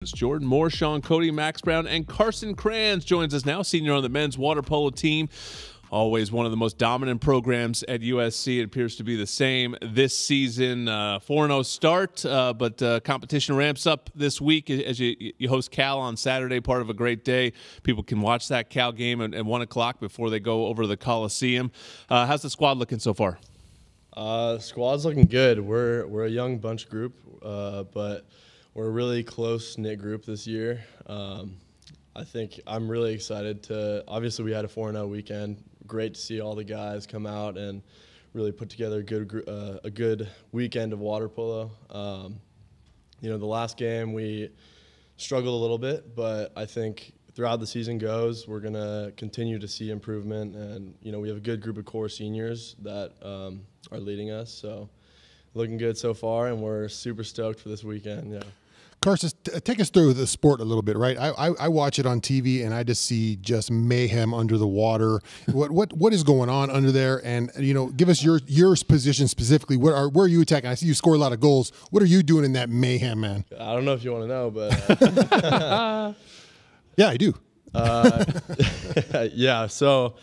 Jordan Moore, Sean Cody, Max Brown, and Carson Kranz joins us now, senior on the men's water polo team. Always one of the most dominant programs at USC. It appears to be the same this season. 4-0 start, but competition ramps up this week as you host Cal on Saturday, part of a great day. People can watch that Cal game at 1 o'clock before they go over to the Coliseum. How's the squad looking so far? Squad's looking good. We're a young bunch group, but we're a really close-knit group this year. I think I'm really excited to – obviously we had a 4-0 weekend. Great to see all the guys come out and really put together a good weekend of water polo. The last game we struggled a little bit, but I think throughout the season goes, we're going to continue to see improvement. And, we have a good group of core seniors that are leading us. So looking good so far, and we're super stoked for this weekend. Yeah. Carson, take us through the sport a little bit, right? I watch it on TV, and I just see just mayhem under the water. What is going on under there? And give us your position specifically. Where are you attacking? I see you score a lot of goals. What are you doing in that mayhem, man? I don't know if you want to know, but yeah, I do. Yeah. So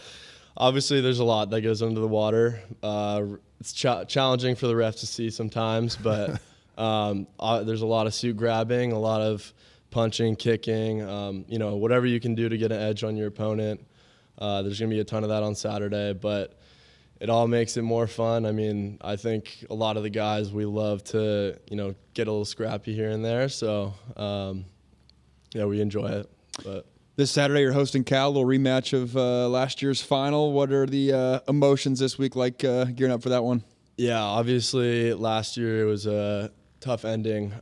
obviously, there's a lot that goes under the water. It's challenging for the refs to see sometimes, but. There's a lot of suit grabbing, a lot of punching, kicking, whatever you can do to get an edge on your opponent. There's going to be a ton of that on Saturday, but it all makes it more fun. I mean, I think a lot of the guys, we love to, get a little scrappy here and there. So, we enjoy it. But this Saturday, you're hosting Cal, a little rematch of last year's final. What are the emotions this week like gearing up for that one? Yeah, obviously last year it was a tough ending,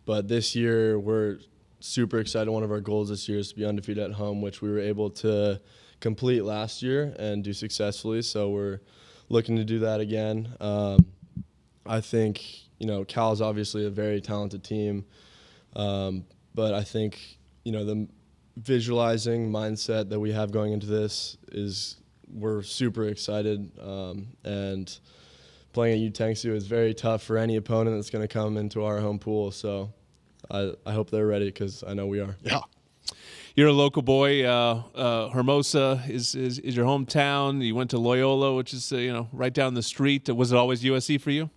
but this year we're super excited. One of our goals this year is to be undefeated at home, which we were able to complete last year and do successfully, so we're looking to do that again. I think, Cal is obviously a very talented team, but I think, the visualizing mindset that we have going into this is we're super excited, and playing at UTENCSU is very tough for any opponent that's going to come into our home pool. So I hope they're ready because I know we are. Yeah. You're a local boy. Hermosa is your hometown. You went to Loyola, which is right down the street. Was it always USC for you?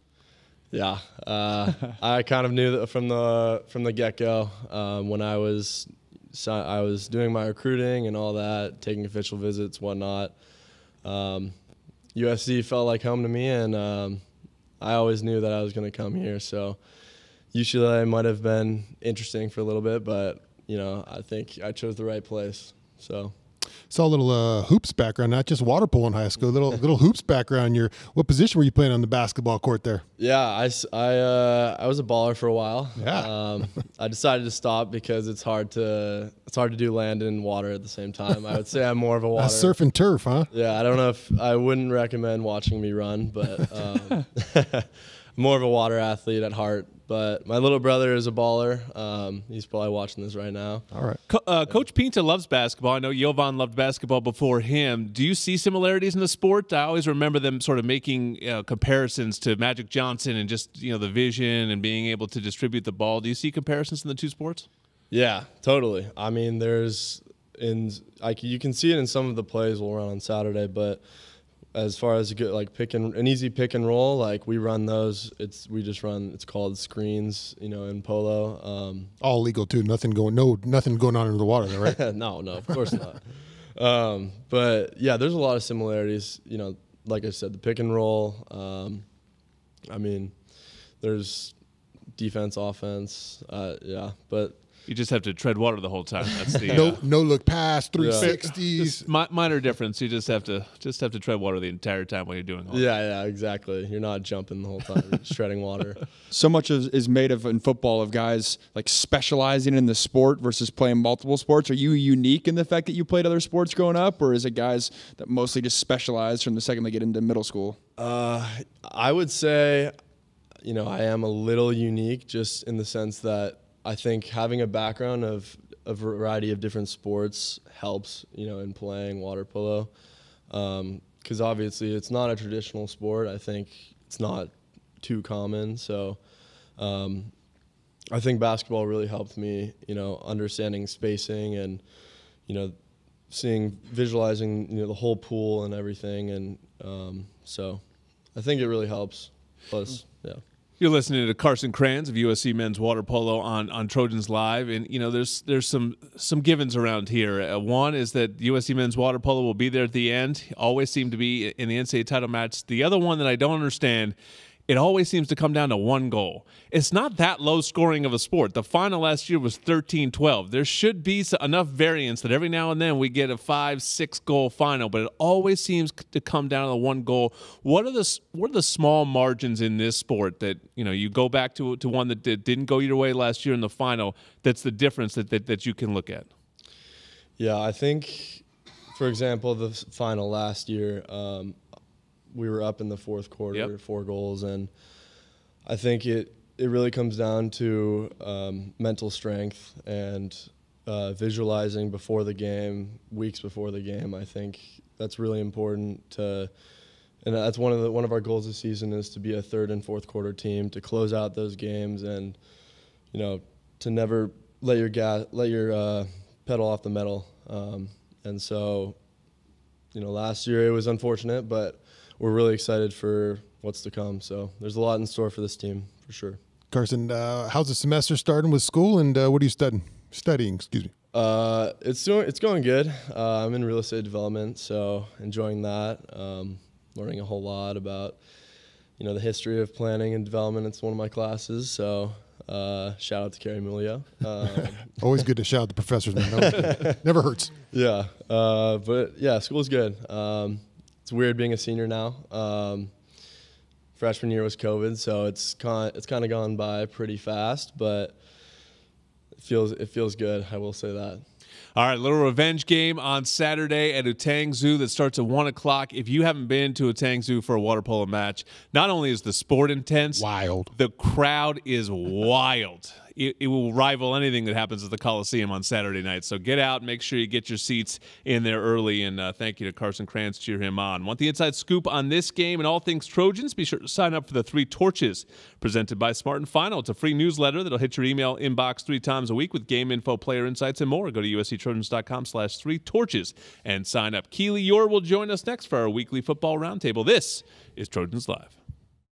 Yeah. I kind of knew that from the get-go when I was doing my recruiting and all that, taking official visits, whatnot. USC felt like home to me, and I always knew that I was going to come here. So UCLA might have been interesting for a little bit, but, I think I chose the right place. So saw a little hoops background, not just water polo in high school, little hoops background. What position were you playing on the basketball court there? Yeah, I was a baller for a while. Yeah. I decided to stop because it's hard to do land and water at the same time. I would say I'm more of a water. Surf and turf, huh? Yeah, I don't know if I wouldn't recommend watching me run, but more of a water athlete at heart. But my little brother is a baller. He's probably watching this right now. All right. Coach Pinta loves basketball. I know Jovan loved basketball before him. Do you see similarities in the sport? I always remember them sort of making comparisons to Magic Johnson and just the vision and being able to distribute the ball. Do you see comparisons in the two sports? Yeah, totally. I mean, you can see it in some of the plays we'll run on Saturday, but as far as an easy pick and roll, like we run those. It's called screens, in polo. All legal too. Nothing going on under the water there, right? No, of course not. But yeah, there's a lot of similarities. Like I said, the pick and roll. I mean, there's defense, offense. Yeah, but. You just have to tread water the whole time. That's the no look pass, 360s. Minor difference. You just have to tread water the entire time while you're doing all that. Yeah, exactly. You're not jumping the whole time. You're just treading water. So much is made of in football of guys like specializing in the sport versus playing multiple sports. Are you unique in the fact that you played other sports growing up, or is it guys that mostly just specialize from the second they get into middle school? I would say, I am a little unique just in the sense that I think having a background of a variety of different sports helps, in playing water polo. Because obviously it's not a traditional sport. I think it's not too common. So I think basketball really helped me, understanding spacing and, visualizing, the whole pool and everything. And so I think it really helps. Plus, yeah. You're listening to Carson Kranz of USC Men's Water Polo on Trojans Live, and there's some givens around here. One is that USC Men's Water Polo will be there at the end. Always seem to be in the NCAA title match. The other one that I don't understand, it always seems to come down to one goal. It's not that low scoring of a sport. The final last year was 13-12. There should be enough variance that every now and then we get a 5-6 goal final, but it always seems to come down to the one goal. What are the small margins in this sport that you go back to one that didn't go your way last year in the final? That's the difference that you can look at. Yeah, I think, for example, the final last year. We were up in the fourth quarter, 4 goals, and I think it really comes down to mental strength and visualizing before the game, weeks before the game. I think that's really important and that's one of our goals this season is to be a third and fourth quarter team, to close out those games, and to never let your pedal off the metal. And so, last year it was unfortunate, but we're really excited for what's to come. So there's a lot in store for this team, for sure. Carson, how's the semester starting with school, and what are you studying? Excuse me. It's going good. I'm in real estate development, so enjoying that. Learning a whole lot about the history of planning and development. It's one of my classes, so shout out to Carrie Mulio. Always good to shout out the professors, man. Never hurts. Yeah, but yeah, school's good. It's weird being a senior now. Freshman year was COVID, so it's kind of gone by pretty fast, but it feels good. I will say that. All right, little revenge game on Saturday at Utang Zoo that starts at 1 o'clock. If you haven't been to Utang Zoo for a water polo match, not only is the sport intense, wild, the crowd is wild. It will rival anything that happens at the Coliseum on Saturday night. So get out, make sure you get your seats in there early, and thank you to Carson Kranz. Cheer him on. Want the inside scoop on this game and all things Trojans? Be sure to sign up for the 3 Torches presented by Smart and Final. It's a free newsletter that'll hit your email inbox 3 times a week with game info, player insights, and more. Go to usctrojans.com/3torches and sign up. Keely Yor will join us next for our weekly football roundtable. This is Trojans Live.